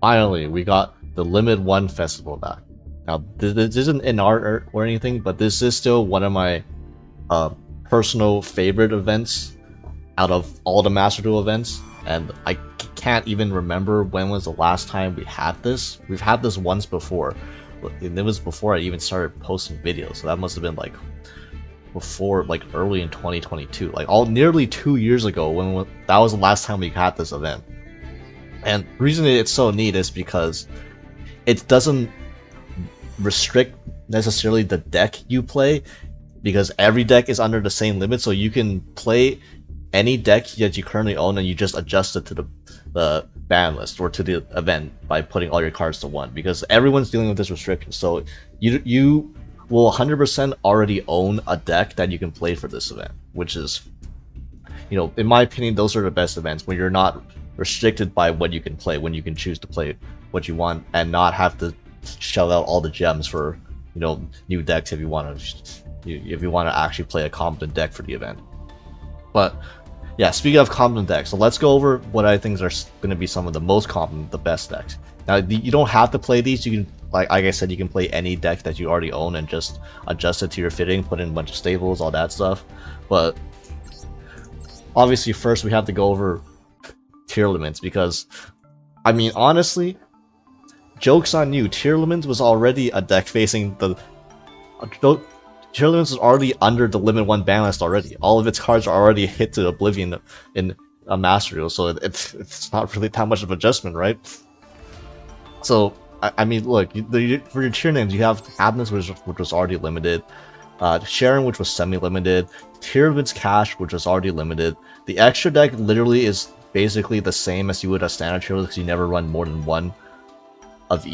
finally, we got the Limit 1 Festival back. Now, this isn't an art or anything, but this is still one of my personal favorite events out of all the Master Duel events, and I can't even remember when was the last time we had this. We've had this once before, and it was before I even started posting videos, so that must have been like before, like early in 2022, like nearly 2 years ago, when that was the last time we had this event. And the reason it's so neat is because it doesn't restrict necessarily the deck you play, because every deck is under the same limit, so you can play any deck that you currently own and you just adjust it to the ban list or to the event by putting all your cards to 1, because everyone's dealing with this restriction. So you will 100% already own a deck that you can play for this event, which is, you know, in my opinion, those are the best events when you're not restricted by what you can play, when you can choose to play what you want and not have to shell out all the gems for, you know, new decks if you want to actually play a competent deck for the event. But yeah, speaking of competent decks, so let's go over what I think are going to be some of the most competent, the best decks. Now, you don't have to play these. You can, like I said, you can play any deck that you already own and just adjust it to your fitting, put in a bunch of staples, all that stuff. But obviously, first we have to go over Tearlaments, because, I mean, honestly, joke's on you, Tearlaments was already a deck facing the... Tearlaments is already under the Limit 1 ban list already. All of its cards are already hit to oblivion in a Master Duel, so it's not really that much of an adjustment, right? So, I mean, look, for your tier names, you have Happiness, which was already limited, Sharon, which was semi-limited, Tearlaments Cash, which was already limited. The extra deck literally is basically the same as you would a standard tier, because you never run more than one of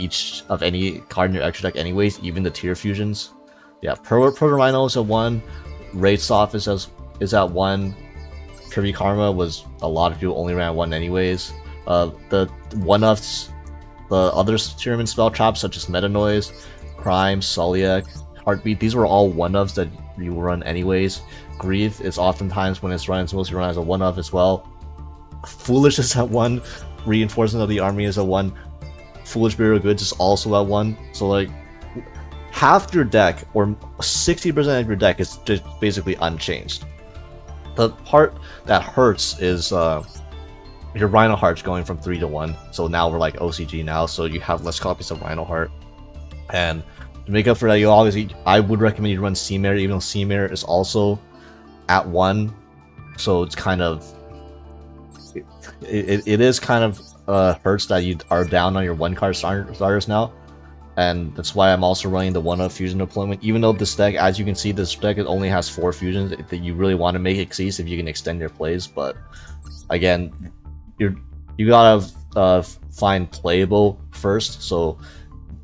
any card in your extra deck anyways, even the tier fusions. Yeah, Proto Rhino is at 1, Raid Soft is at 1, Kirby Karma was, a lot of people only ran 1 anyways. The one-offs, the other Tearlaments spell traps such as Meta Noise, Crime, Soliak, Heartbeat, these were all one-offs that you run anyways. Grief is oftentimes, when it's run, it's mostly run as a one-off as well. Foolish is at 1, Reinforcement of the Army is at 1, Foolish Bureau of Goods is also at 1, so like, half your deck, or 60% of your deck, is just basically unchanged. The part that hurts is your Rhino Heart's going from 3 to 1, so now we're like OCG now, so you have less copies of Rhino Heart. And to make up for that, I would recommend you run Seamare, even though Seamare is also at 1, so it's kind of... It is kind of hurts that you are down on your 1-card starters now, and that's why I'm also running the 1-of fusion deployment. Even though this deck, as you can see, this deck only has 4 fusions that you really want to make exceed if you can extend your plays. But again, you gotta find playable first. So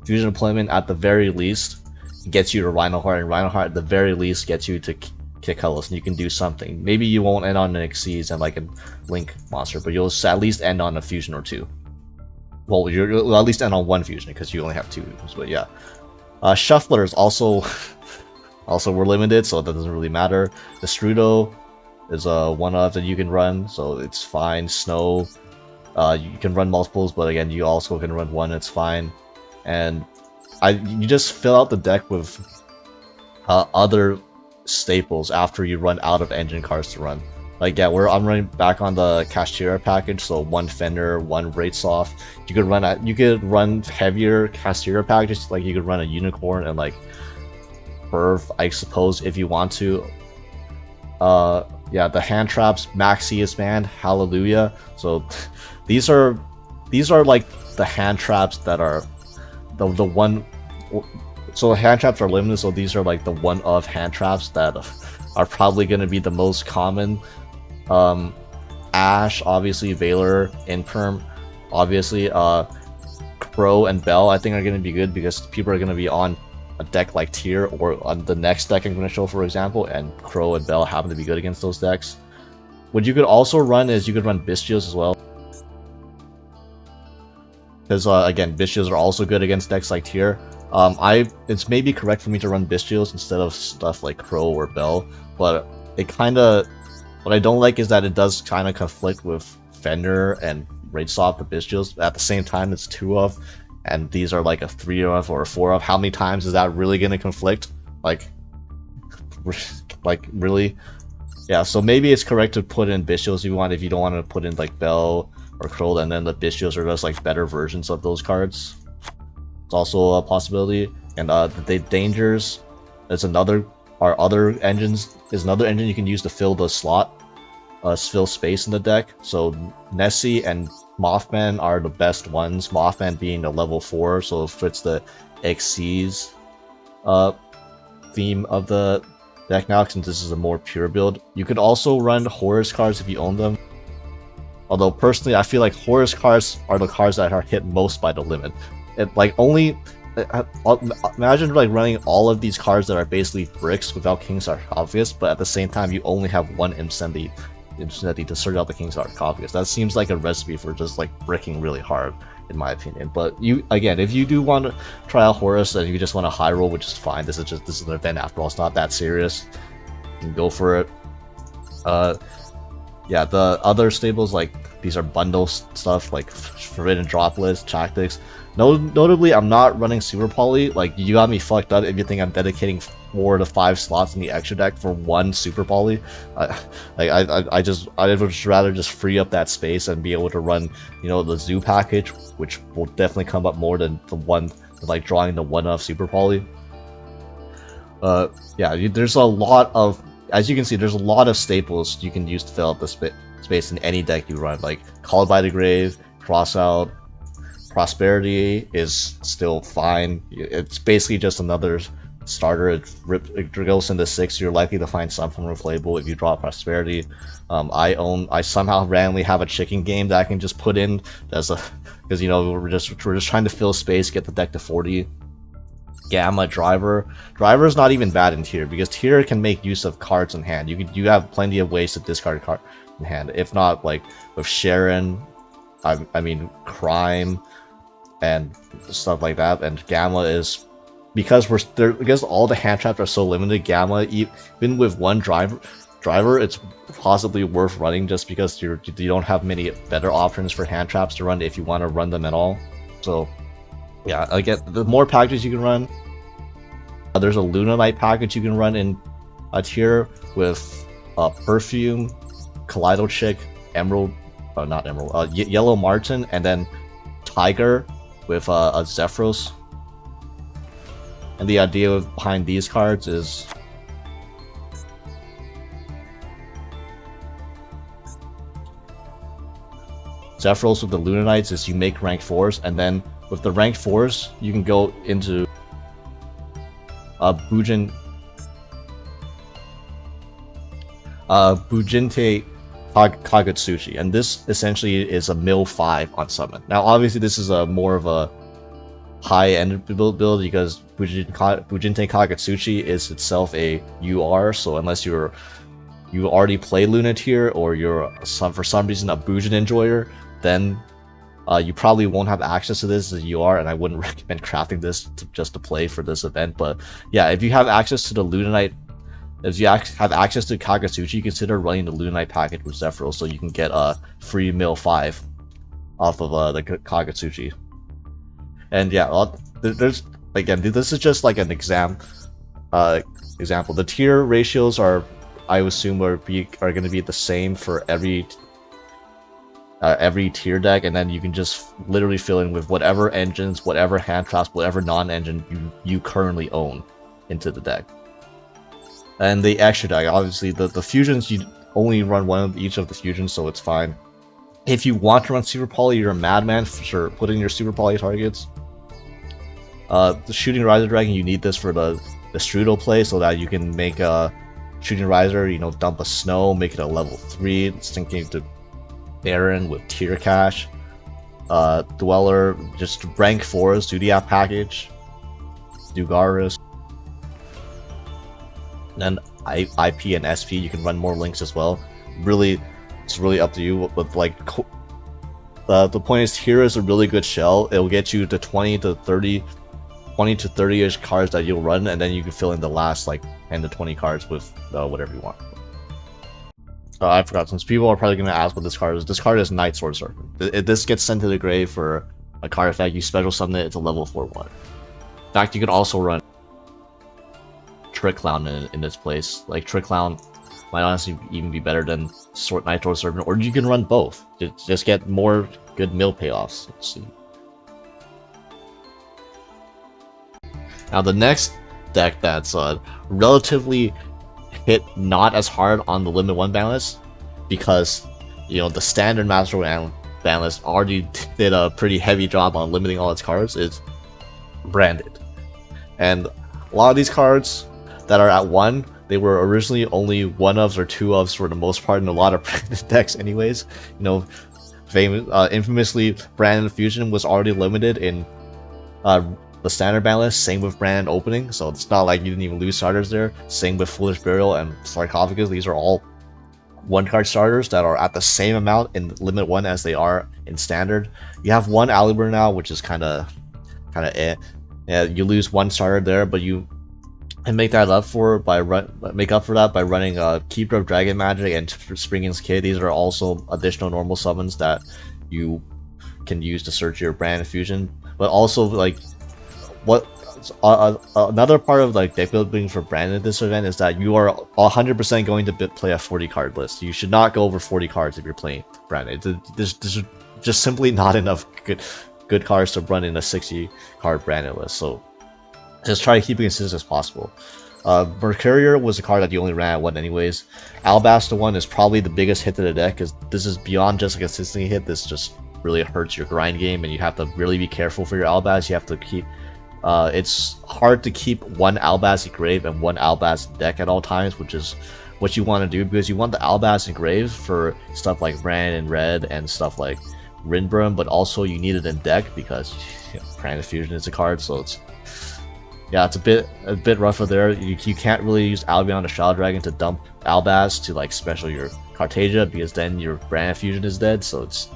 fusion deployment at the very least gets you to Rhino Heart, and Rhino Heart at the very least gets you to kick Hellas, and you can do something. Maybe you won't end on an Exceeds and like a Link monster, but you'll at least end on a fusion or 2. Well, you'll at least end on 1 fusion because you only have 2 fusions, but yeah. Shufflers also were limited, so that doesn't really matter. The Strudo is a one-of that you can run, so it's fine. Snow, you can run multiples, but again, you also can run 1, it's fine. And you just fill out the deck with other staples after you run out of engine cards to run. Like, yeah, I'm running back on the Castira package, so 1 Fender, 1 Raid Soft. You could run heavier Castira packages, like you could run a Unicorn and like Burf, I suppose, if you want to. Yeah, the hand traps, Maxius Band, Hallelujah. So these are like the hand traps that are the one. So hand traps are limited, so these are like the one-of hand traps that are probably going to be the most common. Ash, obviously, Valor, Imperm, obviously, Crow and Bell I think are going to be good because people are going to be on a deck like Tier or on the next deck I'm going to show, for example, and Crow and Bell happen to be good against those decks. What you could also run is you could run Bystials as well. Because, again, Bystials are also good against decks like Tier. It's maybe correct for me to run Bystials instead of stuff like Crow or Bell, but it kinda... What I don't like is that it does kinda conflict with Fender and rate swap the Bystials. At the same time, it's 2 of, and these are like a 3 of or a 4 of. How many times is that really gonna conflict? Like really? Yeah, so maybe it's correct to put in Bystials if you want, if you don't want to put in like Bell or Kroll, and then the Bystials are just like better versions of those cards. It's also a possibility. And the Dangers is another engine you can use to fill the slot, fill space in the deck. So Nessie and Mothman are the best ones. Mothman being a level 4, so it fits the Xyz theme of the deck now, since this is a more pure build. You could also run Horus cards if you own them. Although personally, I feel like Horus cards are the cards that are hit most by the limit. Imagine like running all of these cards that are basically bricks without King Sarcophagus, but at the same time you only have one Incendiary to search out the King Sarcophagus. That seems like a recipe for just like bricking really hard, in my opinion. But if you do want to try out Horus and you just want a high roll, which is fine. This is an event after all. It's not that serious. You can go for it. Yeah, the other stables, like these are bundle stuff like Forbidden Droplets, Tactics. Notably, I'm not running Super Poly. Like, you got me fucked up if you think I'm dedicating 4 to 5 slots in the extra deck for one Super Poly. I would just rather just free up that space and be able to run, the Zoo package, which will definitely come up more than the one, like drawing the 1-of Super Poly. Yeah, there's a lot of, as you can see, there's a lot of staples you can use to fill up the space in any deck you run. Like Called by the Grave, Crossout, Prosperity is still fine. It's basically just another starter. It goes into 6. You're likely to find some form of playable if you draw Prosperity. I somehow randomly have a chicken game that I can just put in as a, because we're just trying to fill space, get the deck to 40. Gamma Driver is not even bad in Tier, because Tier can make use of cards in hand. You have plenty of ways to discard a card in hand. If not, like with Sharon, I mean Crime and stuff like that. And Gamma is, because all the hand traps are so limited, Gamma, even with one driver, it's possibly worth running, just because you don't have many better options for hand traps to run if you want to run them at all. So yeah, again, the more packages you can run, there's a Luna Knight package you can run in a Tier with Perfume, Kaleido Chick, Yellow Martin, and then Tiger with a Zephyros. And the idea behind these cards is Zephyros with the Luna Knights is you make rank 4s, and then with the rank 4s you can go into Bujinte Kagutsuchi, and this essentially is a mill 5 on summon. Now obviously this is a more of a high-end build because Bujinte Kagutsuchi is itself a UR, so unless you already play Luna Tier or you're for some reason a Bujin enjoyer, then you probably won't have access to this as a UR, and I wouldn't recommend crafting this just to play for this event. But yeah, if you have access to the Luna Knight, if you have access to Kagutsuchi, consider running the Luna Knight package with Zephyros, so you can get a free mill 5 off of the Kagutsuchi. And yeah, there's, again, this is just like an example. The tier ratios are, I assume, are going to be the same for every tier deck, and then you can just literally fill in with whatever engines, whatever hand traps, whatever non-engine you currently own into the deck. And the extra deck, obviously, the fusions, you only run one of each of the fusions, so it's fine. If you want to run Super Poly, you're a madman for sure. Put in your Super Poly targets. The Shooting Riser Dragon, you need this for the Strudel play, so that you can make a Shooting Riser, dump a Snow, make it a level 3, it's thinking to Baron with Tier Cash. Dweller, just rank 4's Zodiac package. Dugaris. And then IP and SP, you can run more links as well. Really, it's really up to you. But like, the point is, Tier is a really good shell. It'll get you to 20 to 30-ish cards that you'll run, and then you can fill in the last like 10 to 20 cards with whatever you want. I forgot, since people are probably going to ask what this card is. This card is Night Sword Serpent. This gets sent to the grave for a card effect. You special summon it, it's a level 4/1. In fact, you could also run Trick Clown in this place. Like, Trick Clown might honestly even be better than Night Sword Serpent, or you can run both. Just get more good mill payoffs. Let's see. Now, the next deck that's relatively hit not as hard on the Limit 1 ban list, because, you know, the standard Master Duel ban list already did a pretty heavy job on limiting all its cards, is Branded. And a lot of these cards that are at 1, they were originally only 1-ofs or 2-ofs for the most part in a lot of Branded decks anyways. You know, infamously, Branded Fusion was already limited in the standard ban list, same with Brand Opening, so it's not like you didn't even lose starters there. Same with Foolish Burial and Sarcophagus. These are all 1-card starters that are at the same amount in Limit 1 as they are in Standard. You have 1 Alibur now, which is kind of eh. Yeah, you lose 1 starter there, but you can make that up for that by running Keeper of Dragon Magic and Springing's Kid. These are also additional normal summons that you can use to search your Brand Fusion, but also like another part of like deck building for Branded this event is that you are 100% going to play a 40 card list. You should not go over 40 cards if you're playing Branded. There's just simply not enough good cards to run in a 60 card Branded list. So just try to keep it consistent as possible. Mercurier was a card that you only ran at 1 anyways. Alabaster 1 is probably the biggest hit to the deck, because this is beyond just a consistency hit. This just really hurts your grind game, and you have to really be careful for your Albaz. You have to keep it's hard to keep 1 Albaz in grave and 1 Albaz in deck at all times, which is what you want to do, because you want the Albaz in grave for stuff like Brand and Red and stuff like Rinbrum, but also you need it in deck because, you know, Brand Fusion is a card, so it's a bit rougher there. You can't really use Albion or Shadow Dragon to dump Albaz to like special your Cartagia, because then your Brand Fusion is dead, so it's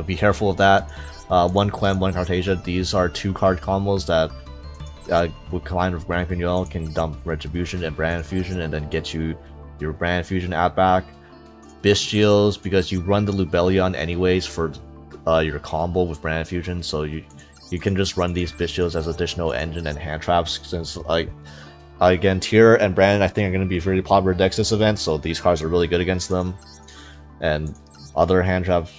be careful of that. 1 Quem, 1 Cartagia. These are 2-card combos that would combine with Grand Pignol, can dump Retribution and Brand Fusion and then get you your Brand Fusion at back. Bestials, because you run the Lubellion anyways for your combo with Brand Fusion, so you can just run these Bestials as additional engine and hand traps, since like again, Tyr and Brand I think are going to be really popular decks this event, so these cards are really good against them. And other hand traps,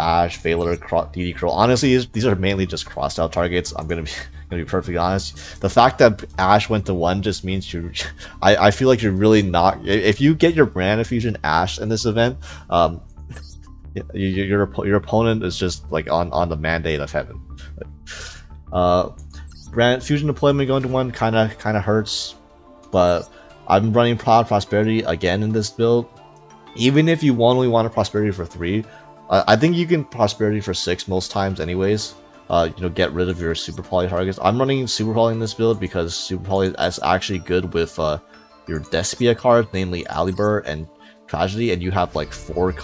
Ash, Valor, DD Crow. Honestly, these are mainly just crossed out targets. I'm gonna be perfectly honest. The fact that Ash went to 1 just means I feel like you're really not. If you get your Brand Fusion Ash in this event, your opponent is just like on the mandate of heaven. Brand Fusion deployment going to 1 kind of hurts, but I'm running Proud Prosperity again in this build. Even if you only want a Prosperity for 3. I think you can Prosperity for 6 most times anyways. You know, get rid of your Super Poly targets. I'm running Super Poly in this build because Super Poly is actually good with your Despia cards, namely Alibur and Tragedy, and you have like 4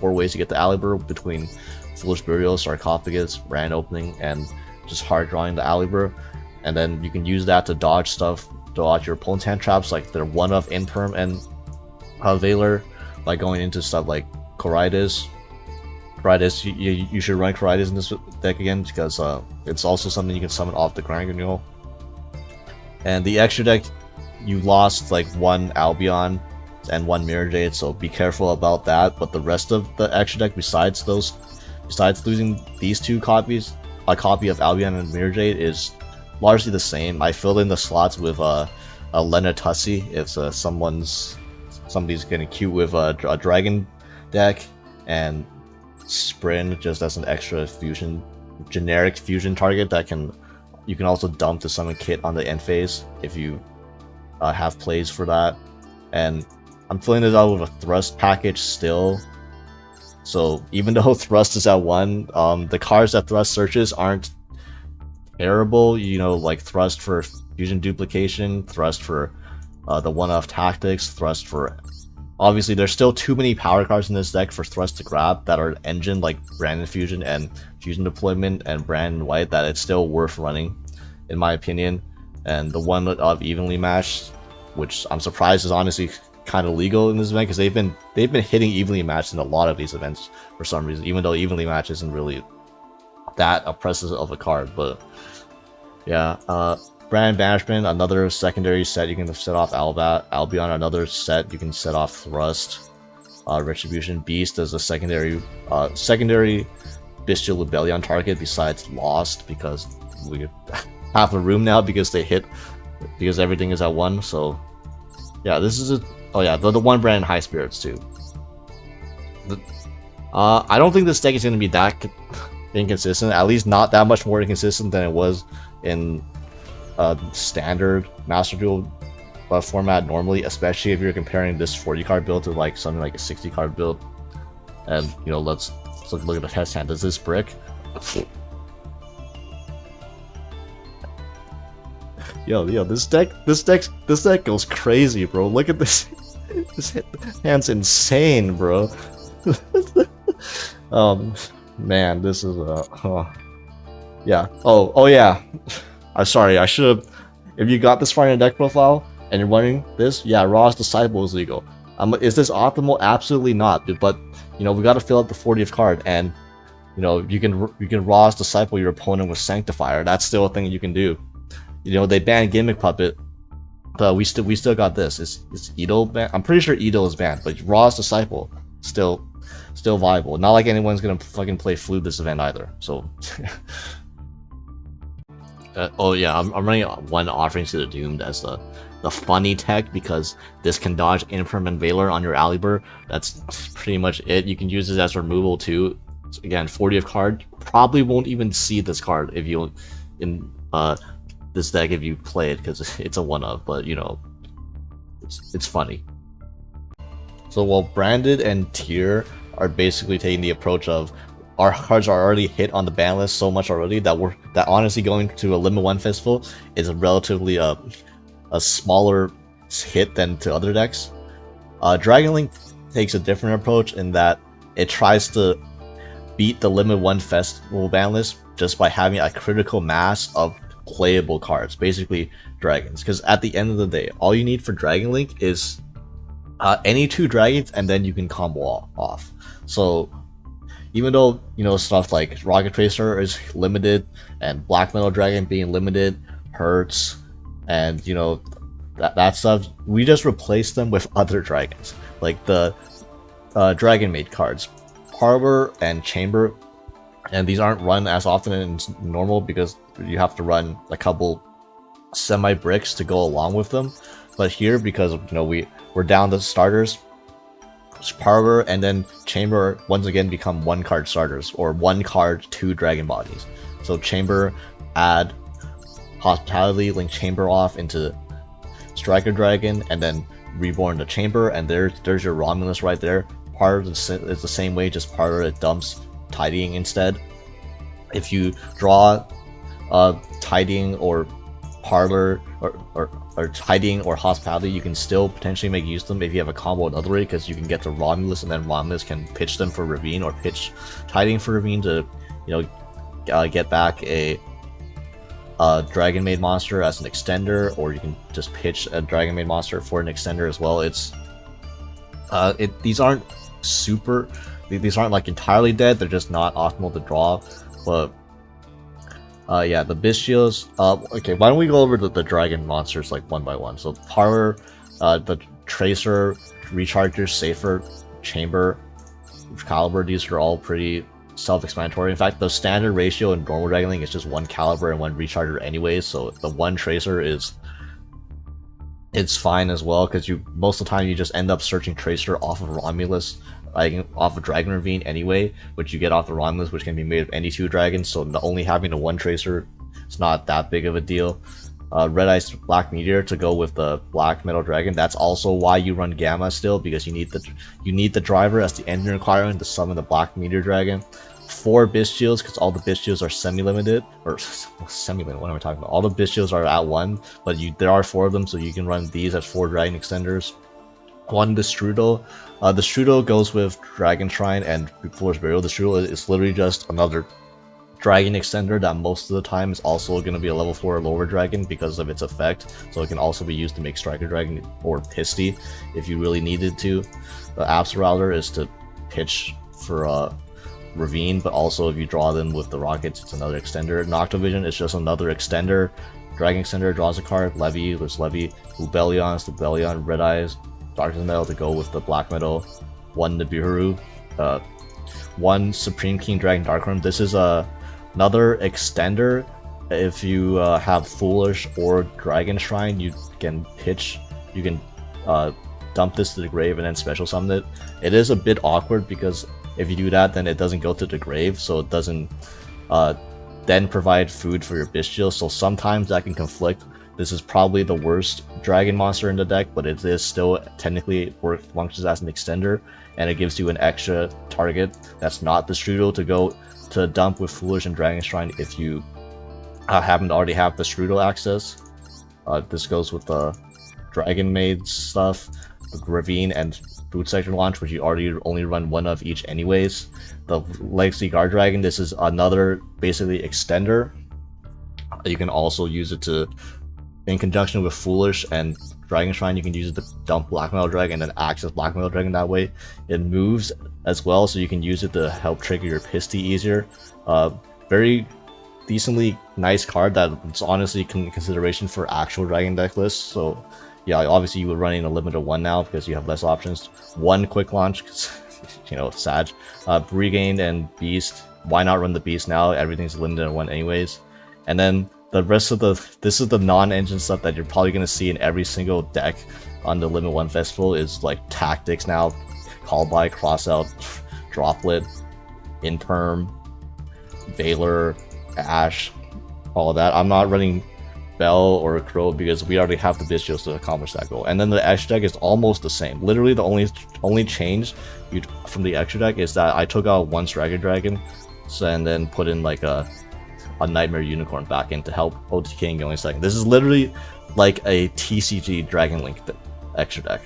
ways to get the Alibur between Foolish Burial, Sarcophagus, Brand Opening, and just hard drawing the Alibur. And then you can use that to dodge your opponent's hand traps, like their 1-of Imperm and Valor, by going into stuff like Coridas. You should run Coridas in this deck again, because it's also something you can summon off the Grand Guignol. And the extra deck, you lost like 1 Albion and 1 Mirror Jade, so be careful about that. But the rest of the extra deck, besides losing these 2 copies, a copy of Albion and Mirror Jade is largely the same. I filled in the slots with a Lena Tussie if somebody's getting cute with a dragon deck, and Sprint just as an extra generic fusion target that you can also dump to summon Kit on the end phase if you have plays for that. And I'm filling this out with a Thrust package still, so even though Thrust is at 1, the cards that Thrust searches aren't terrible. You know, like Thrust for fusion duplication, Thrust for the 1-off tactics, Thrust for... Obviously, there's still too many power cards in this deck for Thrust to grab that are engine, like Brand Fusion and Fusion Deployment and Brand White, that it's still worth running, in my opinion. And the 1-of Evenly Matched, which I'm surprised is honestly kind of legal in this event because they've been hitting evenly matched in a lot of these events for some reason, even though evenly match isn't really that oppressive of a card. But yeah, Brand Banishment, another secondary set you can set off Albion, another set you can set off Thrust. Retribution Beast is a secondary Bestial Rebellion target besides Lost, because we have a room now because everything is at 1. So yeah, this is the one brand High Spirits too. I don't think this deck is going to be that inconsistent, at least not that much more inconsistent than it was in standard Master Duel format normally, especially if you're comparing this 40 card build to like something like a 60 card build. And you know, let's look at the test hand. Does this brick? Yo, this deck goes crazy, bro. Look at this. This hand's insane, bro. Man, this is yeah. Oh yeah. I'm sorry. I should have. If you got this far in your deck profile and you're wondering this, yeah, Raw's Disciple is legal. Is this optimal? Absolutely not. But you know, we got to fill out the 40th card, and you know, you can Raw's Disciple your opponent with Sanctifier. That's still a thing you can do. You know, they banned Gimmick Puppet, but we still got this. Is Edo banned? I'm pretty sure Edo is banned, but Raw's Disciple still viable. Not like anyone's gonna fucking play Flute this event either. So. Oh yeah, I'm running one Offerings to the Doomed as the funny tech, because this can dodge Impermanent Valor on your Alibur. That's pretty much it. You can use this as removal too. Again, 40th card. Probably won't even see this card if you in this deck if you play it, because it's a one-of. But you know, it's funny. So while Branded and Tier are basically taking the approach of, our cards are already hit on the ban list so much already that honestly going to a Limit 1 Festival is a relatively a smaller hit than to other decks. Dragon Link takes a different approach in that it tries to beat the Limit 1 Festival ban list just by having a critical mass of playable cards, basically dragons. Because at the end of the day, all you need for Dragon Link is any 2 dragons, and then you can combo off. So even though, you know, stuff like Rocket Tracer is limited and Black Metal Dragon being limited hurts, and you know that stuff, we just replace them with other dragons, like the Dragon Maid cards, Harbor and Chamber, and these aren't run as often in normal because you have to run a couple semi bricks to go along with them. But here, because you know we're down to starters, Parlor and then Chamber once again become 1 card starters, or 1 card 2 dragon bodies. So Chamber, add Hospitality, link Chamber off into Striker Dragon, and then reborn the Chamber, and there's your Romulus right there. Parlor is the same way, just Parlor it dumps Tidying instead. If you draw Tidying or Parlor or Tidying or Hospitality, you can still potentially make use of them if you have a combo another way, because you can get to Romulus, and then Romulus can pitch them for Ravine, or pitch Tidying for Ravine to, you know, get back a Dragon Maid monster as an extender, or you can just pitch a Dragon Maid monster for an extender as well. These aren't these aren't like entirely dead, they're just not optimal to draw. But yeah, the Bestials. Okay, why don't we go over the dragon monsters like one by one? So Parlor, the Tracer, Recharger, Safer, Chamber, Caliber, these are all pretty self-explanatory. In fact, the standard ratio in normal Dragon Link is just 1 Caliber and 1 Recharger anyways, so the 1 Tracer it's fine as well, because most of the time you just end up searching Tracer off of Romulus, like off of Dragon Ravine anyway, which you get off the Romulus, which can be made of any 2 dragons, so only having the 1 Tracer is not that big of a deal. Red Ice Black Meteor to go with the Black Metal Dragon. That's also why you run Gamma still, because you need the driver as the engine requirement to summon the Black Meteor Dragon. 4 Bestials, because all the Bestials are semi-limited, or semi-limited, what am I talking about? All the Bestials are at 1, but there are 4 of them, so you can run these as 4 Dragon Extenders. 1 the Strudel. The Strudel goes with Dragon Shrine and Floor's Burial. The Strudel is literally just another dragon extender that most of the time is also going to be a level 4 or lower dragon because of its effect, so it can also be used to make striker dragon or pisty if you really needed to. The Absol is to pitch for Ravine, but also if you draw them with the rockets, it's another extender. Noctovision is just another extender. Dragon extender draws a card. Levy, there's Levy. Lubellion, Red Eyes. Darkness Metal to go with the black metal. 1 Nibiru. 1 Supreme King Dragon Darkroom. This is another extender. If you have Foolish or Dragon Shrine, you can pitch. You can dump this to the grave and then special summon it. It is a bit awkward because if you do that, then it doesn't go to the grave, so it doesn't then provide food for your bestial, so sometimes that can conflict. This is probably the worst dragon monster in the deck, but it is still technically functions as an extender, and it gives you an extra target that's not the Strudel to go to dump with Foolish and Dragon Shrine if you happen to already have the Strudel access. This goes with the Dragon Maid stuff, the Ravine, and Boot Sector Launch, which you already only run 1 of each anyways. The Legacy Guard Dragon, this is another basically extender. You can also use it to, in conjunction with Foolish and Dragon Shrine, you can use it to dump Black Metal Dragon and then access Black Metal Dragon that way. It moves as well, so you can use it to help trigger your Pisty easier. Very decently nice card that it's honestly consideration for actual Dragon deck lists, so yeah, obviously you would run in a limit of 1 now because you have less options. 1 quick launch, because, you know, Sag. Regained and Beast. Why not run the Beast now? Everything's limited to 1 anyways. And then the rest of this is the non-engine stuff that you're probably going to see in every single deck on the Limit 1 Festival is like Tactics now. Call by, Crossout, Droplet, Imperm, Valor, Ash, all of that. I'm not running Bell or Crow because we already have the Bestials to accomplish that goal. And then the extra deck is almost the same. Literally the only change from the extra deck is that I took out 1 Striker Dragon, and then put in like a Nightmare Unicorn back in to help OTK in going second. This is literally like a TCG Dragon Link extra deck.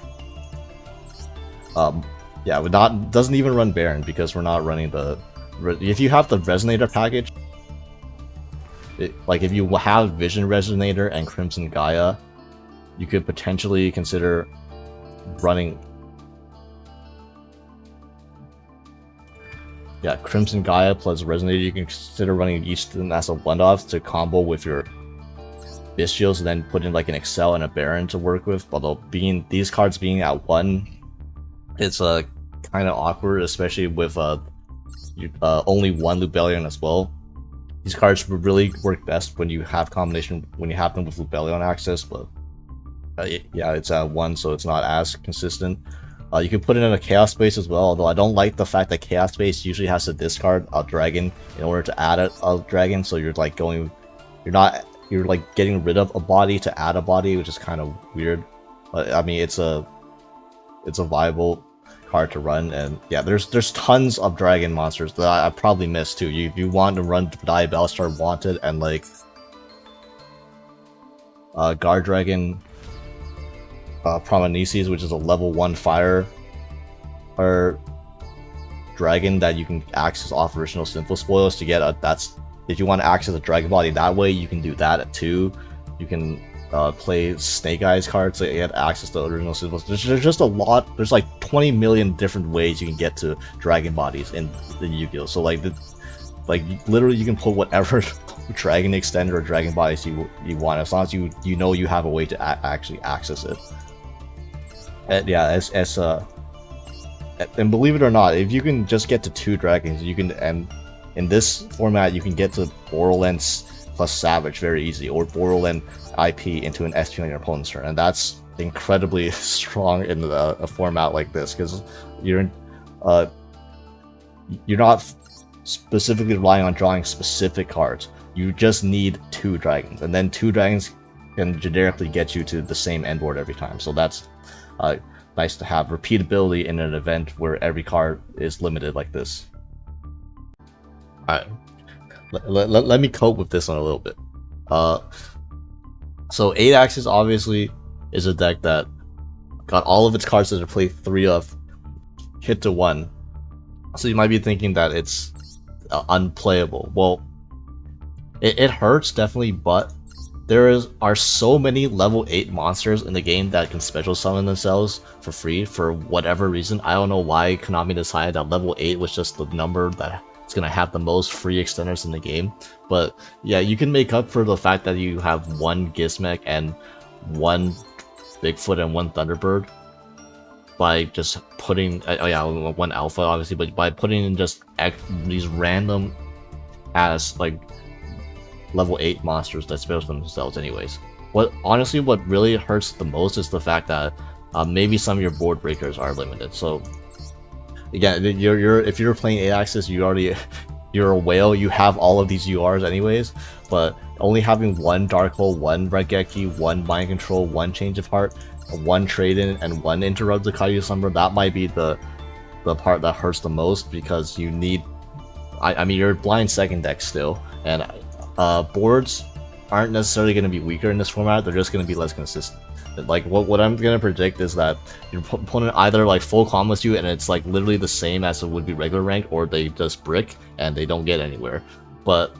Yeah, doesn't even run Baron because we're not running the. If you have the Resonator package. Like if you have Vision Resonator and Crimson Gaia, you could potentially consider running. Yeah, Crimson Gaia plus Resonator. You can consider running each of them as a one-off to combo with your Bestials, and then put in like an Excel and a Baron to work with. Although these cards being at 1, it's kind of awkward, especially with only 1 Lubellion as well. These cards would really work best when you have them with Lubellion access, but yeah, it's at 1, so it's not as consistent. You can put it in a Chaos Space as well, although I don't like the fact that Chaos Space usually has to discard a dragon in order to add a dragon, so you're like getting rid of a body to add a body, which is kind of weird. But I mean, it's a viable card to run, and yeah, there's tons of dragon monsters that I probably missed too. You want to run Diabellstar Wanted and like Guard Dragon Prometheus, which is a level 1 fire or dragon that you can access off original Sinful Spoils to get that's if you want to access a dragon body that way, you can do that too. You can play Snake Eyes cards to get access to original Sinful. There's just a lot. There's like 20 million different ways you can get to dragon bodies in Yu-Gi-Oh! So like literally you can put whatever dragon extender or dragon bodies you want, as long as you know you have a way to actually access it. And yeah, and believe it or not, if you can just get to 2 dragons, you can, and in this format you can get to Borderlands plus Savage very easy, or Borderland IP into an SP on your opponent's turn, and that's incredibly strong in a format like this because you're not specifically relying on drawing specific cards. You just need 2 dragons, and then 2 dragons can generically get you to the same end board every time. So that's nice to have repeatability in an event where every card is limited like this. Alright, let me cope with this one a little bit. So 8 Axis obviously is a deck that got all of its cards that are played 3 of hit to 1. So you might be thinking that it's unplayable. Well, It hurts definitely, but are so many level 8 monsters in the game that can special summon themselves for free for whatever reason. I don't know why Konami decided that level 8 was just the number that's gonna have the most free extenders in the game. But yeah, you can make up for the fact that you have one Gizmek and one Bigfoot and one Thunderbird by just putting, oh yeah, one Alpha obviously, but by putting in just these random as like level 8 monsters that special themselves anyways. What really hurts the most is the fact that maybe some of your board breakers are limited. So again, if you're playing 8 axis, you're a whale, you have all of these URs anyways, but only having one Dark Hole, one Regeki, one Mind Control, one Change of Heart, one Trade-In, and one Interrupt the Kaiju Slumber, that might be the part that hurts the most, because you need, I mean, you're blind second deck still, and boards aren't necessarily going to be weaker in this format, they're just going to be less consistent. Like, what I'm going to predict is that your opponent either like full combos you and it's like literally the same as it would be regular ranked, or they just brick and they don't get anywhere. But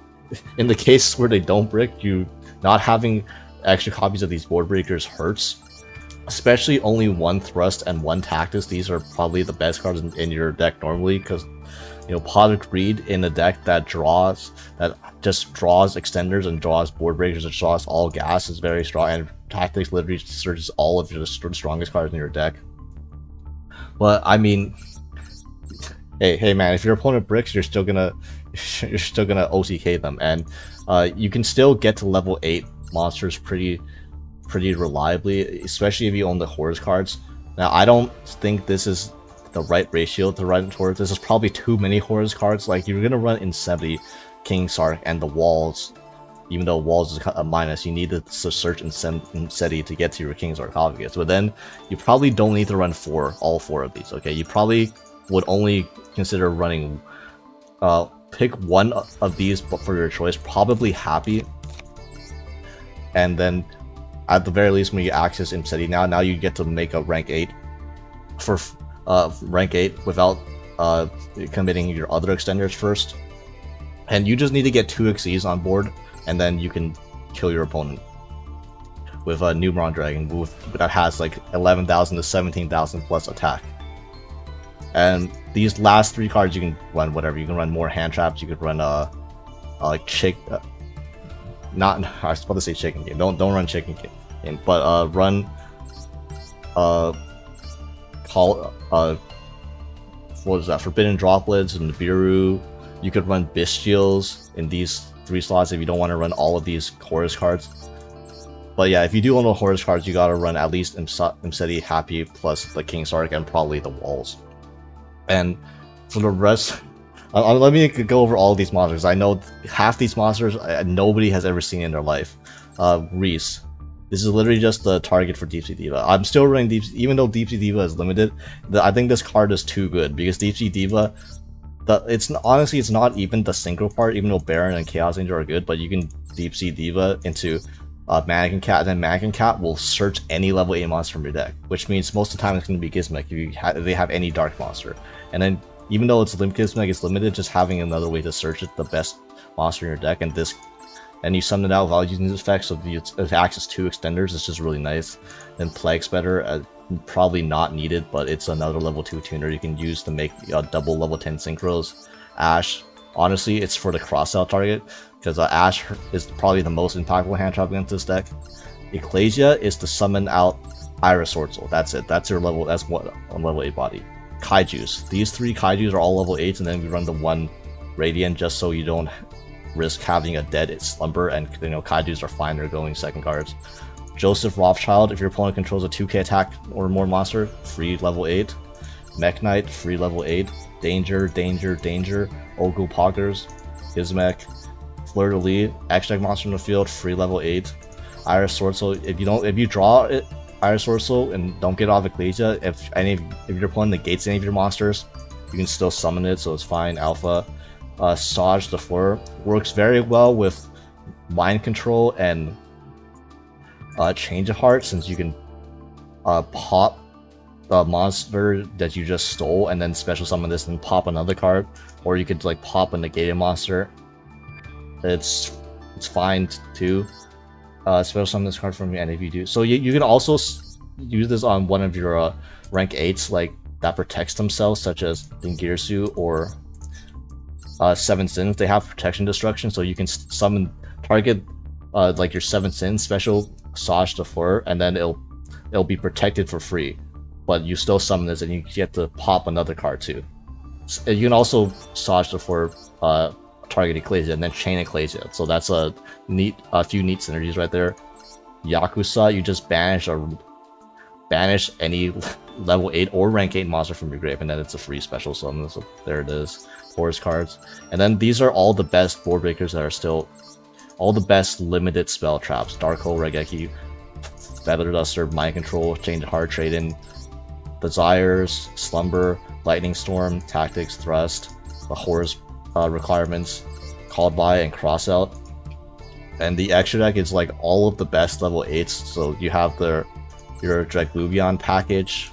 in the case where they don't brick, you not having extra copies of these board breakers hurts. Especially only one Thrust and one Tactus, these are probably the best cards in your deck normally, because you know, Pot of Greed in a deck that just draws extenders and draws board breakers and draws all gas is very strong, and Tactics literally searches all of your strongest cards in your deck. But I mean, hey man, if your opponent bricks, you're still gonna OTK them, and you can still get to level 8 monsters pretty reliably, especially if you own the Horus cards. Now, I don't think this is the right ratio to run towards. This is probably too many Horus cards. Like, you're gonna run Insanity, King Sark, and the Walls. Even though Walls is a minus, you need to search Insanity to get to your King Sarcophagus. But then you probably don't need to run all four of these. Okay, you probably would only consider running. Pick one of these for your choice. Probably Happy, and then at the very least, when you access Insanity, now you get to make a rank 8 for rank 8 without committing your other extenders first. And you just need to get 2 Xyz on board, and then you can kill your opponent with a Numeron Dragon that has like 11,000 to 17,000 plus attack. And these last 3 cards you can run whatever. You can run more hand traps. You could run like not, I was about to say Chicken Game. Don't run Chicken Game, but run what is that? Forbidden Droplets and Nibiru. You could run Bestials in these 3 slots if you don't want to run all of these Horus cards. But yeah, if you do own the Horus cards, you gotta run at least Imseti, Happy, plus the King Sark, and probably the Walls. And for the rest, let me go over all of these monsters. I know half these monsters nobody has ever seen in their life. Reese. This is literally just the target for Deep Sea Diva. I'm still running Deep Sea, even though Deep Sea Diva is limited. I think this card is too good, because Deep Sea Diva, honestly, it's not even the synchro part, even though Baron and Chaos Angel are good, but you can Deep Sea Diva into Mannequin Cat, and then Mannequin Cat will search any level 8 monster from your deck, which means most of the time it's going to be Gizmek if they have any dark monster. And then, even though Gizmek is limited, just having another way to search it, the best monster in your deck, and you summon it out without using this effect, so it access 2 extenders, it's just really nice. Then Plague's better, probably not needed, but it's another level 2 tuner you can use to make double level 10 synchros. Ash, honestly, it's for the cross-out target, because Ash is probably the most impactful hand trap against this deck. Ecclesia is to summon out Iris Swordsoul. That's it. That's your level. That's what on level 8 body. Kaijus. These 3 Kaijus are all level 8s, and then we run the 1 Radiant just so you don't risk having a dead slumber. And you know, Kaijus are fine. They're going second cards. Joseph Rothschild. If your opponent controls a 2k attack or more monster, free level 8. Mech Knight, free level 8. Danger. Ogul Poggers. Gizmek. Fleur de Lis, X-Deck monster in the field, free level 8. Iris Swordsoul. If you draw it, Iris Swordsoul and don't get off Ecclesia, if your opponent negates any of your monsters, you can still summon it, so it's fine. Alpha. Saj the Fleur works very well with Mind Control and Change of Heart, since you can pop the monster that you just stole and then special summon this and pop another card, or you could like pop a negated monster. It's it's fine too. Special summon this card from you, and if you do, so you can also use this on one of your rank 8s like that protects themselves, such as Dingirsu or Seven Sins. They have protection destruction, so you can summon target like your Seven Sins special Saj the Fur, and then it'll be protected for free. But you still summon this, and you get to pop another card too. You can also Saj the Fur target Ecclesia and then chain Ecclesia. So that's a few neat synergies right there. Yakuza, you just banish any level 8 or rank 8 monster from your grave, and then it's a free special summon. So there it is. Horus cards. And then these are all the best board breakers that are still all the best limited spell traps. Dark Hole, Regeki, Feather Duster, Mind Control, Change Heart, Trade-In, Desires, Slumber, Lightning Storm, Tactics, Thrust, the Horus requirements, Called By, and Cross Out. And the extra deck is like all of the best level 8s. So you have your Dragluvion package,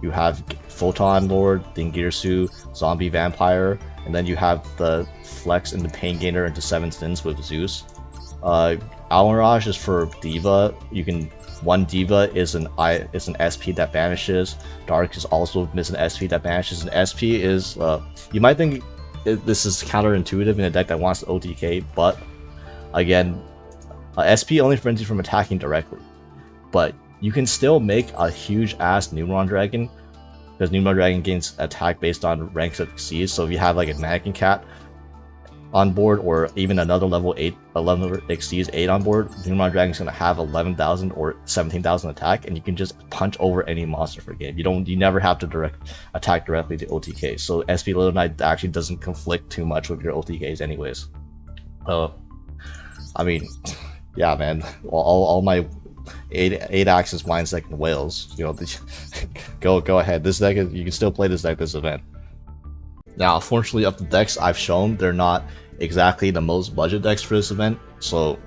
you have Photon Lord, Dingirsu, Zombie Vampire, and then you have the Flex into Pain Gainer into 7 Sins with Zeus. Almirage is for Diva. You can one Diva is an SP that banishes. Dark is also an SP that banishes. An SP is you might think this is counterintuitive in a deck that wants to OTK, but again, SP only prevents you from attacking directly. But you can still make a huge ass Numeron Dragon, because Numeron Dragon gains attack based on ranks it exceeds. So if you have like a Mannequin Cat on board, or even another level 8, 11 exceeds 8 on board, Numeron Dragon is going to have 11,000 or 17,000 attack, and you can just punch over any monster for game. You never have to attack directly to OTK. So SP Little Knight actually doesn't conflict too much with your OTKs anyways. I mean, yeah, man, all my 8-axis Mind Second Whales, you know, go ahead. This deck you can still play this deck this event. Now, unfortunately, of the decks I've shown, they're not exactly the most budget decks for this event. So,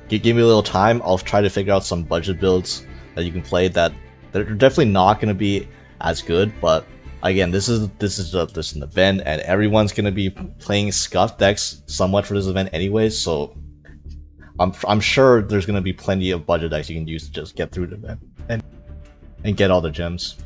give me a little time. I'll try to figure out some budget builds that you can play that they're definitely not going to be as good. But again, this is an event, and everyone's going to be playing scuffed decks somewhat for this event anyways. So, I'm sure there's going to be plenty of budget decks you can use to just get through the event and get all the gems.